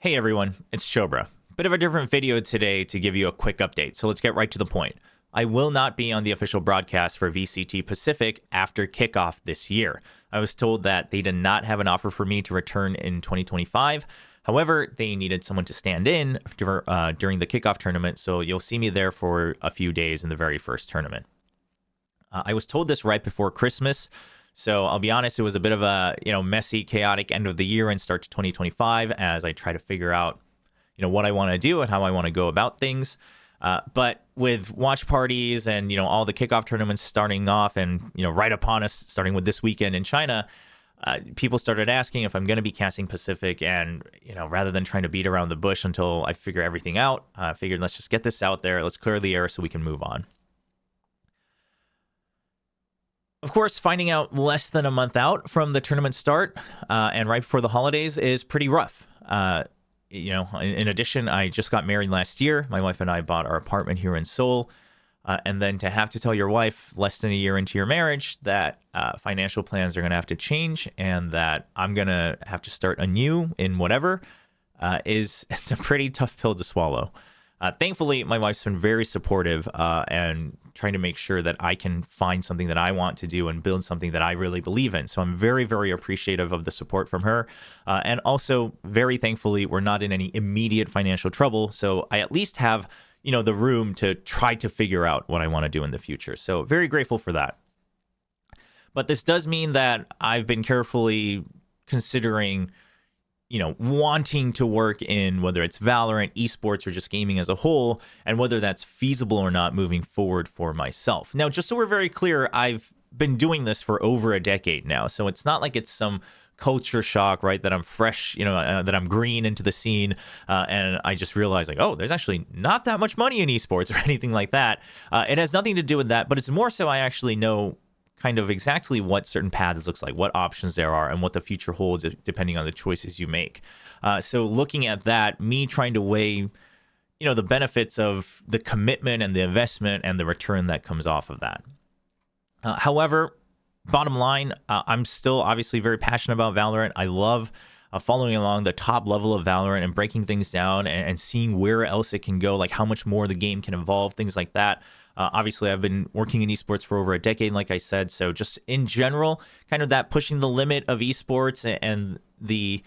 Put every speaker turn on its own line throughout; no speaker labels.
Hey everyone, it's Chobra. Bit of a different video today to give you a quick update, so let's get right to the point. I will not be on the official broadcast for VCT Pacific after kickoff this year. I was told that they did not have an offer for me to return in 2025. However, they needed someone to stand in during the kickoff tournament, so you'll see me there for a few days in the very first tournament. I was told this right before Christmas, so I'll be honest, it was a bit of a messy, chaotic end of the year and start to 2025 as I try to figure out what I want to do and how I want to go about things. But with watch parties and all the kickoff tournaments starting off and right upon us, starting with this weekend in China, people started asking if I'm going to be casting Pacific, and rather than trying to beat around the bush until I figure everything out, I figured let's just get this out there, let's clear the air so we can move on. Of course, finding out less than a month out from the tournament start and right before the holidays is pretty rough. In addition, I just got married last year. My wife and I bought our apartment here in Seoul. And then to have to tell your wife less than a year into your marriage that financial plans are going to have to change and that I'm going to have to start anew in whatever it's a pretty tough pill to swallow. Thankfully, my wife's been very supportive and trying to make sure that I can find something that I want to do and build something that I really believe in. So I'm very, very appreciative of the support from her. And also, very thankfully, we're not in any immediate financial trouble. So I at least have, the room to try to figure out what I want to do in the future. So very grateful for that. But this does mean that I've been carefully considering wanting to work in whether it's Valorant, esports, or just gaming as a whole, and whether that's feasible or not moving forward for myself. Now, just so we're very clear, I've been doing this for over a decade now, so it's not like it's some culture shock, right, that I'm fresh, that I'm green into the scene, and I just realized, there's actually not that much money in esports or anything like that. It has nothing to do with that, but it's more so I actually know kind of exactly what certain paths looks like, what options there are, and what the future holds depending on the choices you make. So looking at that, me trying to weigh, the benefits of the commitment and the investment and the return that comes off of that. However, bottom line, I'm still obviously very passionate about Valorant. I love following along the top level of Valorant and breaking things down and seeing where else it can go, like how much more the game can evolve, things like that. Obviously, I've been working in esports for over a decade, like I said. So just in general, kind of that pushing the limit of esports and the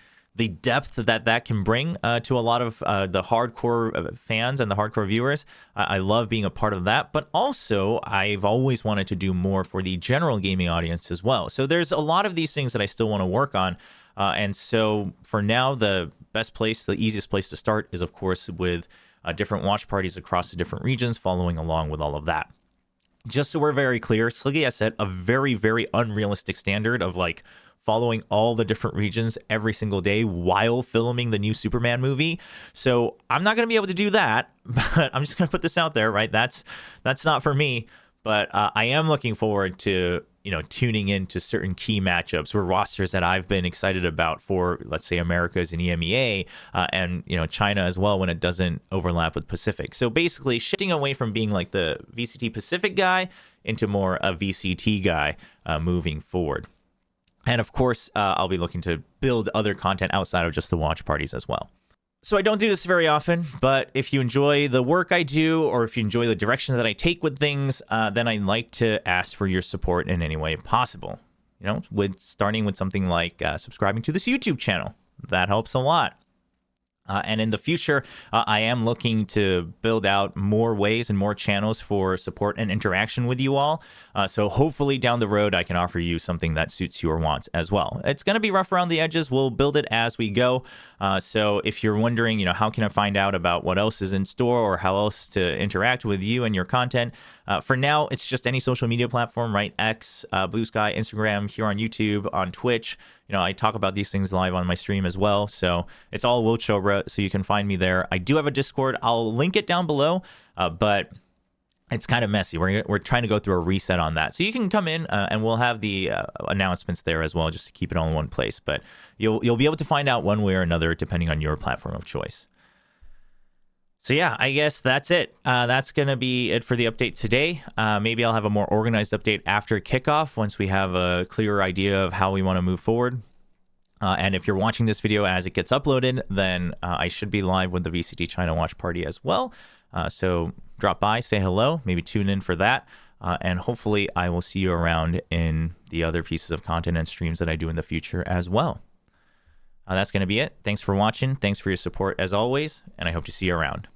depth that can bring to a lot of the hardcore fans and the hardcore viewers. I love being a part of that. But also, I've always wanted to do more for the general gaming audience as well. So there's a lot of these things that I still want to work on. And so for now, the easiest place to start is, of course, with different watch parties across the different regions, following along with all of that. Just so we're very clear, Sliggy has set a very, very unrealistic standard of following all the different regions every single day while filming the new Superman movie. So I'm not going to be able to do that, but I'm just going to put this out there, right? That's not for me, but I am looking forward to tuning into certain key matchups or rosters that I've been excited about for, let's say, Americas and EMEA and, China as well when it doesn't overlap with Pacific. So basically shifting away from being like the VCT Pacific guy into more a VCT guy moving forward. And of course, I'll be looking to build other content outside of just the watch parties as well. So I don't do this very often, but if you enjoy the work I do, or if you enjoy the direction that I take with things, then I'd like to ask for your support in any way possible. Starting with something like subscribing to this YouTube channel. That helps a lot. And in the future, I am looking to build out more ways and more channels for support and interaction with you all. So hopefully down the road, I can offer you something that suits your wants as well. It's going to be rough around the edges. We'll build it as we go. So if you're wondering, how can I find out about what else is in store or how else to interact with you and your content? For now, it's just any social media platform, right? X, Blue Sky, Instagram, here on YouTube, on Twitch. I talk about these things live on my stream as well. So it's all Will Chobra, so you can find me there. I do have a Discord. I'll link it down below, but it's kind of messy. We're trying to go through a reset on that. So you can come in and we'll have the announcements there as well, just to keep it all in one place. But you'll be able to find out one way or another depending on your platform of choice. So yeah, I guess that's it. That's going to be it for the update today. Maybe I'll have a more organized update after kickoff once we have a clearer idea of how we want to move forward. And if you're watching this video as it gets uploaded, then I should be live with the VCT China watch party as well. So drop by, say hello, maybe tune in for that. And hopefully I will see you around in the other pieces of content and streams that I do in the future as well. That's going to be it. Thanks for watching. Thanks for your support as always. And I hope to see you around.